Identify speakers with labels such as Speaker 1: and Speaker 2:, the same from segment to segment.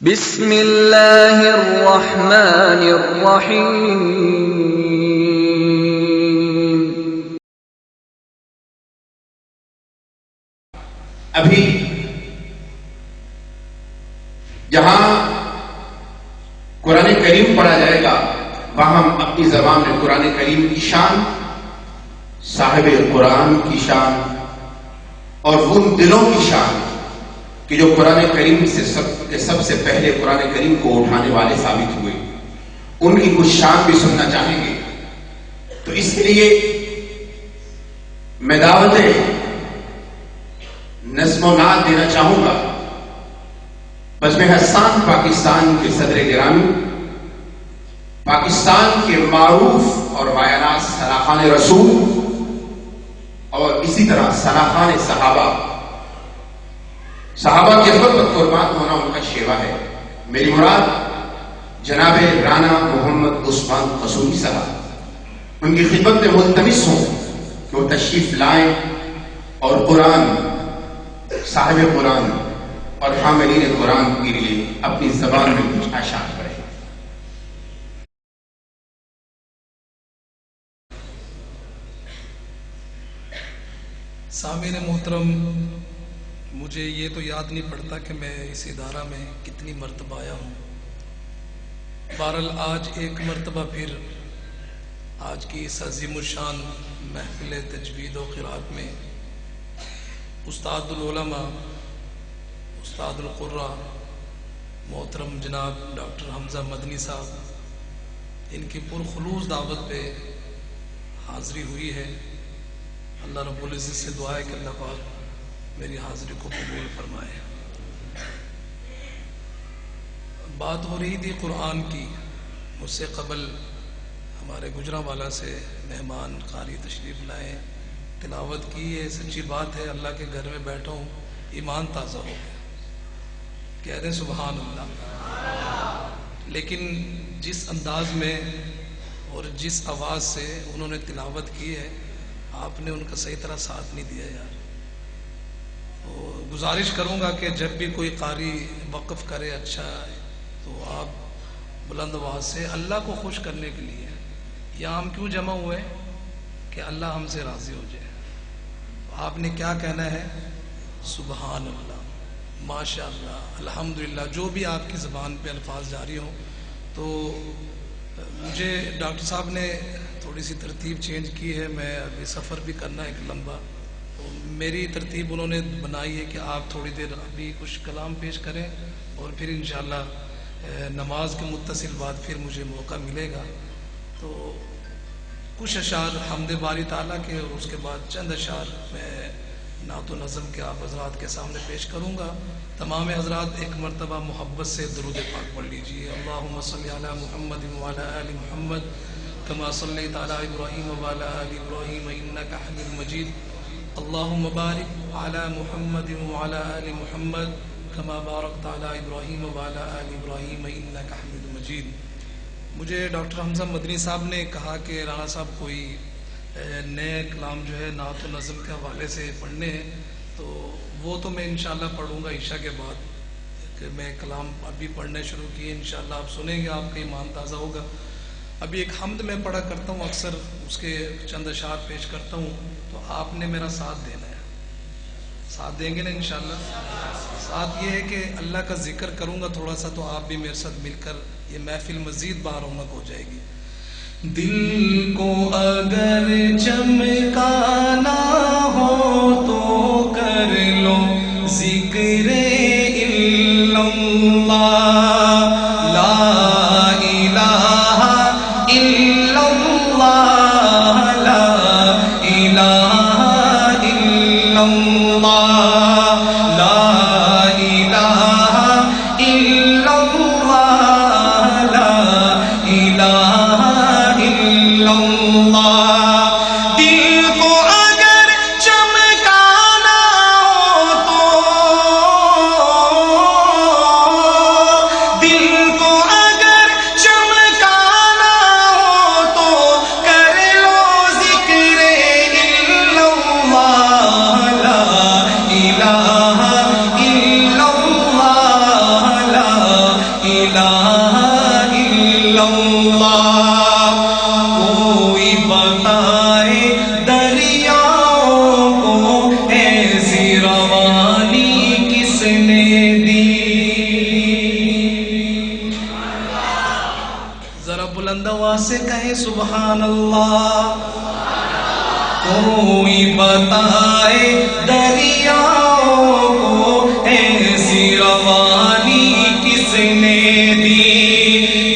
Speaker 1: بسم اللہ الرحمن الرحیم۔
Speaker 2: ابھی جہاں قرآن کریم پڑھا جائے گا وہاں ہم اپنی زبان میں قرآن کریم کی شان، صاحب قرآن کی شان اور ان دلوں کی شان کہ جو قرآن کریم سے سب سے پہلے قرآن کریم کو اٹھانے والے ثابت ہوئے، ان کی کچھ شان بھی سننا چاہیں گے۔ تو اس کے لیے میں دعوت نظم و نعت دینا چاہوں گا بزم حسان پاکستان کے صدر گرامی، پاکستان کے معروف اور بایناز ثناخان رسول اور اسی طرح ثناخان صحابہ کی خدمت پر قربان ہونا ان کا شیوا ہے۔ میری مراد جناب رانا محمد عثمان قصوری صاحب، ان کی خدمت میں ملتمس ہوں کہ وہ تشریف لائیں اور قرآن، صاحب قرآن اور حاملین قرآن کے لیے اپنی زبان میں کچھ اشعار پڑھیں۔
Speaker 3: سامعین محترم، مجھے یہ تو یاد نہیں پڑتا کہ میں اس ادارہ میں کتنی مرتبہ آیا ہوں۔ بہرحال آج ایک مرتبہ پھر آج کی اس عظیم الشان محفل تجوید و قرات میں استاد العلماء، استاد القراء محترم جناب ڈاکٹر حمزہ مدنی صاحب، ان کی پرخلوص دعوت پہ حاضری ہوئی ہے۔ اللہ رب العزت سے دعا ہے کہ اللہ پاک میری حاضری کو قبول فرمائے۔ بات ہو رہی تھی قرآن کی، مجھ سے قبل ہمارے گجرانوالہ سے مہمان قاری تشریف لائے، تلاوت کی ہے۔ سچی بات ہے، اللہ کے گھر میں بیٹھا ہوں، ایمان تازہ ہو گیا، کہہ دیں سبحان اللہ۔ لیکن جس انداز میں اور جس آواز سے انہوں نے تلاوت کی ہے، آپ نے ان کا صحیح طرح ساتھ نہیں دیا یار۔ گزارش کروں گا کہ جب بھی کوئی قاری وقف کرے اچھا ہے تو آپ بلند آواز سے اللہ کو خوش کرنے کے لیے، یہاں ہم کیوں جمع ہوئے کہ اللہ ہم سے راضی ہو جائے۔ آپ نے کیا کہنا ہے؟ سبحان اللہ، ماشاء اللہ، الحمدللہ، جو بھی آپ کی زبان پہ الفاظ جاری ہوں۔ تو مجھے ڈاکٹر صاحب نے تھوڑی سی ترتیب چینج کی ہے، میں ابھی سفر بھی کرنا ہے ایک لمبا، تو میری ترتیب انہوں نے بنائی ہے کہ آپ تھوڑی دیر ابھی کچھ کلام پیش کریں اور پھر انشاءاللہ نماز کے متصل بعد پھر مجھے موقع ملے گا۔ تو کچھ اشعار حمد باری تعالیٰ کے اور اس کے بعد چند اشعار میں نعت و نظم کے آپ حضرات کے سامنے پیش کروں گا۔ تمام حضرات ایک مرتبہ محبت سے درود پاک پڑھ لیجیے۔ اللہم صلی علی محمد وعلی آل محمد کما صلیت علی ابراہیم وعلی آل ابراہیم انک حمید مجید۔ اللہم بارک علی محمد وعلی آل محمد کما بارکت علی ابراہیم وعلی آل ابراہیم انک حمید مجید۔ مجھے ڈاکٹر حمزہ مدنی صاحب نے کہا کہ رانا صاحب کوئی نئے کلام جو ہے نعت و نظم کے حوالے سے پڑھنے ہیں، تو وہ تو میں انشاءاللہ پڑھوں گا عشاء کے بعد، کہ میں کلام ابھی پڑھنے شروع کیے، انشاءاللہ آپ سنیں گے، آپ کا ایمان تازہ ہوگا۔ ابھی ایک حمد میں پڑھا کرتا ہوں اکثر، اس کے چند اشعار پیش کرتا ہوں، تو آپ نے میرا ساتھ دینا ہے۔ ساتھ دیں گے نا انشاءاللہ؟ ساتھ یہ ہے کہ اللہ کا ذکر کروں گا تھوڑا سا، تو آپ بھی میرے ساتھ مل کر یہ محفل مزید بارونق ہو جائے گی۔ دل کو اگر چمکانا ہو تو کر لو ذکر اللہ، لا الہ الا اللہ، لا الہ الا اللہ، لا الہ الا اللہ، لا الہ الا اللہ۔ دل کو اگر چمکانا ہو تو سے کہیں سبحان اللہ. کوئی بتائے دریاؤں کو ایسی روانی کس نے دی؟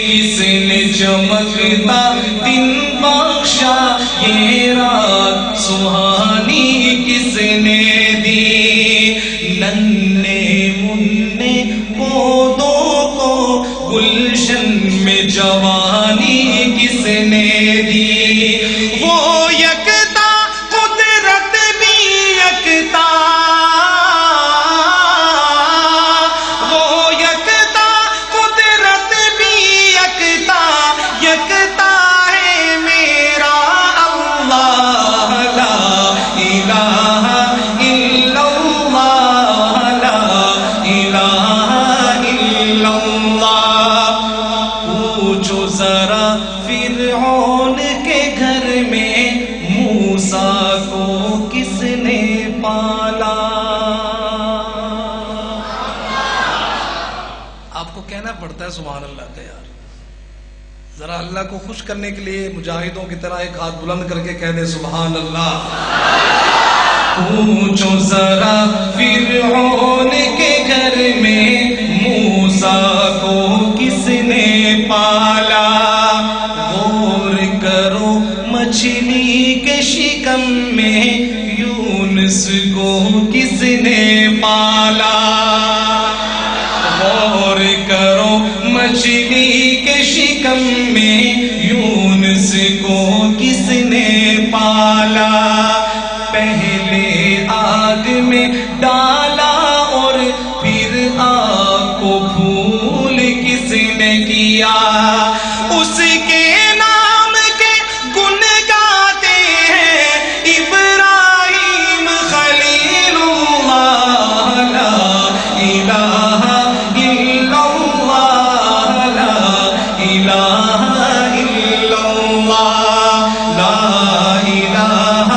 Speaker 3: کس نے چمکتا دن بخشا یہ رات سہانی کس نے دی؟ ننھے منھے پودوں کو گلشن میں جوانی کس نے دی؟ وہ یکتا قدرت بھی یکتا، وہ یکتا قدرت بھی یکتا، یکتا ہے میرا اللہ. لا الہ الا اللہ، لا الہ الا اللہ. پوچھو ذرا فرعون کے گھر میں موسیٰ کو کس نے پالا؟ آپ کو کہنا پڑتا ہے سبحان اللہ کا یار. ذرا اللہ کو خوش کرنے کے لیے مجاہدوں کی طرح ایک ہاتھ بلند کر کے کہہ دے سبحان اللہ. پوچھو ذرا فرعون کے گھر میں موسیٰ کو کس نے پالا؟ غور کرو مچھلی کے شکم میں یونس کو کس نے پالا؟ غور کرو مچھلی کے شکم میں یونس کو کس نے پالا؟ پہلے آگ میں ڈالا اور پھر آگ کو بھول کس نے کیا؟ اس کے نام کے گن گاتے ہیں ابراہیم خلیل اللہ. لا الہ الا اللہ، لا الہ الا اللہ، لا الہ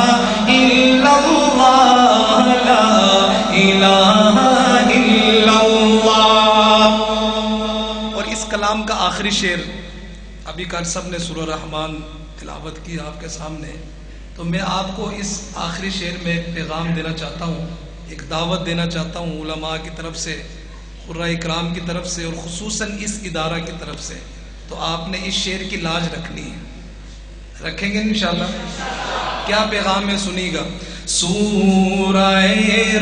Speaker 3: الا اللہ، لا الہ الا اللہ. اور اس کلام کا آخری شعر ابھی قاری صاحب نے سورہ رحمان تلاوت کی آپ کے سامنے، تو میں آپ کو اس آخری شعر میں ایک پیغام دینا چاہتا ہوں، ایک دعوت دینا چاہتا ہوں علماء کی طرف سے، قراء اکرام کی طرف سے، اور خصوصاً اس ادارہ کی طرف سے. تو آپ نے اس شعر کی لاج رکھنی ہے. رکھیں گے انشاءاللہ؟ کیا پیغام ہے سنیے گا. سورہ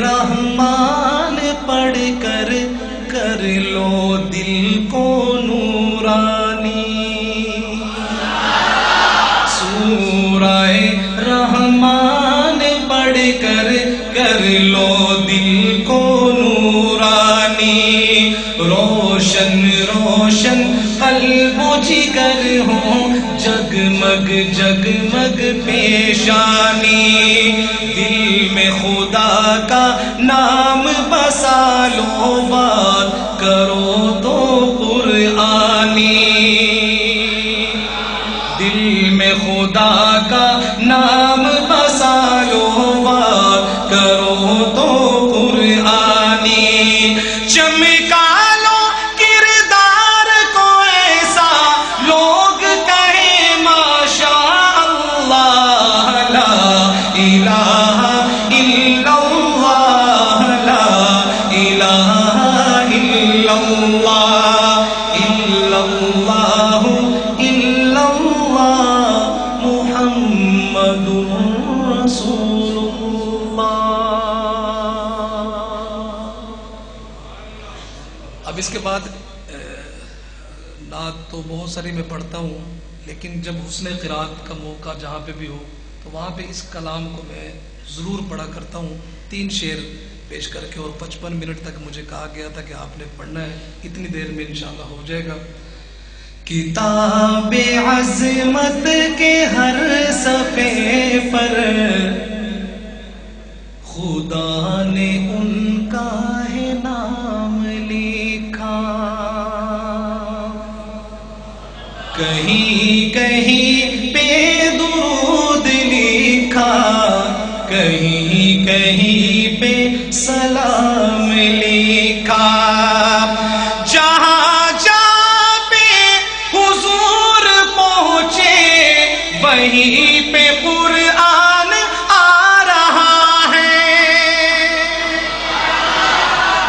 Speaker 3: رحمان پڑھ کر لو دل کو نورانی. سورہ رحمان پڑھ کر لو دل کو نورانی. روشن روشن قلب و جگر ہو جگمگ جگمگ پیشانی. دل میں خدا کا نام بسا لو بات کرو تو قرآنی. دل میں خدا کا نام بسا لو بات کرو تو قرآنی. چمکا لو کردار کو ایسا لوگ کہیں ماشاء اللہ. لا الہ الا اللہ، لا الہ الا اللہ، الا اللہ الا اللہ محمد رسول اللہ. اب اس کے بعد نعت تو بہت ساری میں پڑھتا ہوں، لیکن جب حسن قرات کا موقع جہاں پہ بھی ہو تو وہاں پہ اس کلام کو میں ضرور پڑھا کرتا ہوں. 3 شعر پیش کر کے، اور 55 منٹ تک مجھے کہا گیا تھا کہ آپ نے پڑھنا ہے، اتنی دیر میں انشاءاللہ ہو جائے گا. کتاب عظمت کے ہر صفحے پر خدا نے ان کا ہے نام لکھا. کہیں کہیں پہ درود لکھا، کہیں کہیں پہ سلام لکھا. جہاں جہاں پہ حضور پہنچے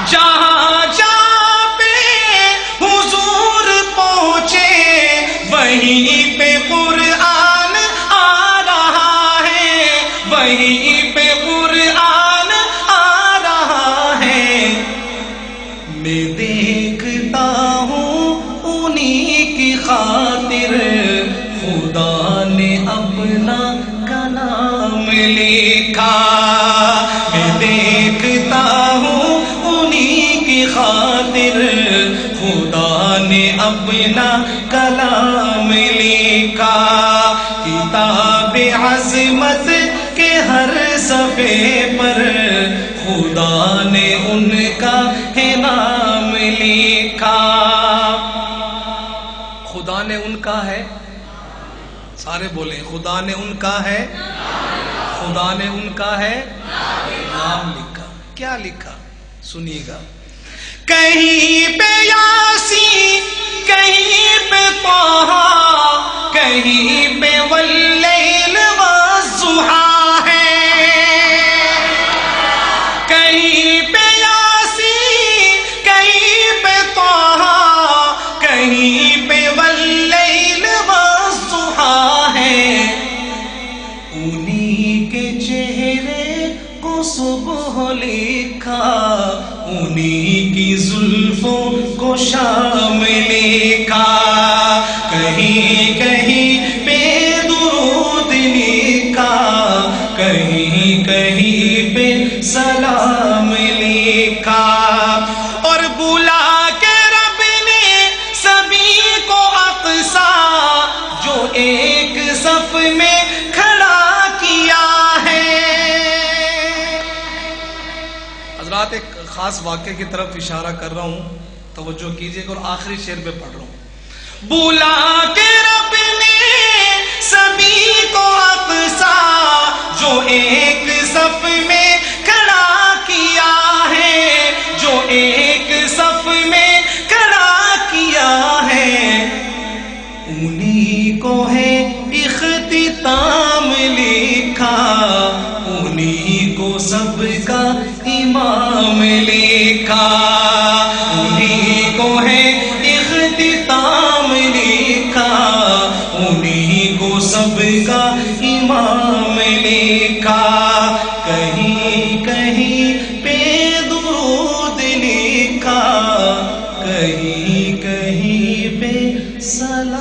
Speaker 4: جہاں جہاں پہ حضور پہنچے وہیں پہ قرآن آ رہا ہے، وہیں پہ قرآن آ رہا ہے۔ میں دیکھتا ہوں انہی کی خاطر خدا نے اپنا کلام لکھا، میں دیکھتا ہوں انہی کی خاطر خدا نے اپنا کلام لکھا۔ کتاب عظمت کے ہر صفحے پر خدا نے ان کا ہے نام لکھا۔ خدا نے ان کا ہے، سارے بولیں خدا نے ان کا ہے، خدا نے ان کا ہے نام لکھا۔ کیا لکھا سنیے گا۔ کہیں پہ یاسین، کہیں پہ طہ، کہیں پہ واللیل والضحیٰ ہے، کہیں پہ یاسین، کہیں پہ طہ، کہیں پہ واللیل والضحیٰ ہے۔ انہی کے چہرے کو صبح لکھا، انہی کی زلفوں کو شام لکھا۔ کہیں کہیں پہ درود لکھا، کہیں کہیں پہ سلام لکھا۔ اور بلا کے رب نے سبھی کو اقصا جو ایک صف میں کھڑا کیا ہے۔ حضرات ایک خاص واقعے کی طرف اشارہ کر رہا ہوں، توجہ کیجئے اور آخری شعر میں پڑھ رہا ہوں۔ بلا کے رب نے سبھی کو اقصا جو ایک صف میں کھڑا کیا ہے، جو ایک صف میں کھڑا کیا ہے۔ انہی کو ہے اختتام لکھا، انہی کو سب کا امام لکھا۔ انہی کو ہے اختتام لکھا، انہی کو سب کا امام لکھا۔ کہیں کہیں پہ درود لکھا، کہیں کہیں پہ سلام